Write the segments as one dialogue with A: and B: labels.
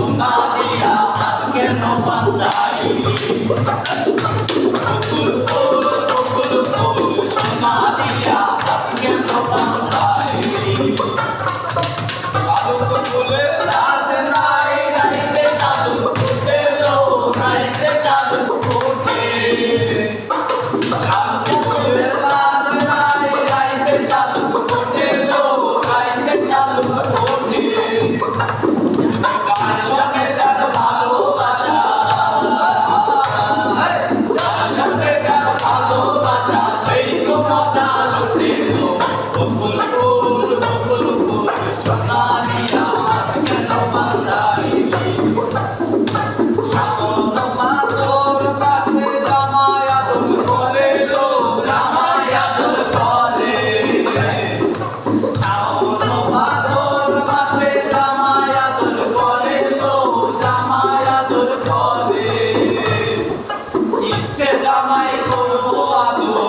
A: সোনা দিয়া হাত কেন বাঁধাইলি বকুল ফুল সোনা দিয়া হাত কেন বাঁধাইলি শালুক ফুলের লাজ নাই রাইতে শালুক ফুটেলো রাইতে শালুক ফুটে শালুক ফুলের লাজ নাই রাইতে শালুক ফুটেলো রাইতে শালুক ফুটে যার সঙ্গে যার ভালোবাসা যার সঙ্গে যার ভালোবাসা সেই তো মজা লুটেলো বকুল ফুল সোনা দিয়া হাত কেন বাঁধাইলি শাওন মাসর পাশে জামাই আদর করে লো জামাই আদর করে শাওন মাসর পাশে জামাই আদর করে লো জামাই আদর করে ইচ্ছে জামাই করবো আদর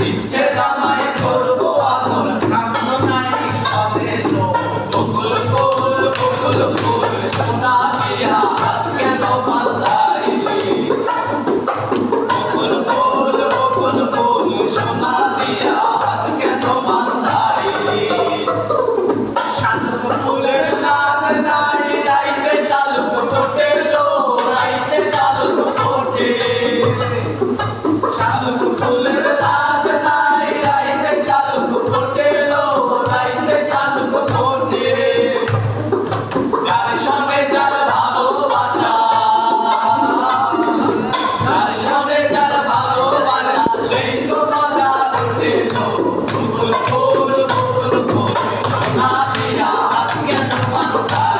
A: ইচ্ছে জামাই করবো আদর কামন নাই হবে তো বকুল ফুল সোনা দিয়া হাত কেন বাঁধাইলি বকুল ফুল সোনা দিয়া হাত কেন বাঁধাইলি শালুক ফুলের লাজ নাই রাইতে শালুক ফোটেলো রাইতে শালুক ফোটে শালুক ফুলের লাজ নাই রাইতে শালুক ফোটেলো রাইতে শালুক ফোটে যার সঙ্গে যার ভালোবাসা যার সঙ্গে যার ভালোবাসা সেই তো মজা লুটেলো বকুল ফুল সোনা দিয়া হাত কেন বাঁধাইলি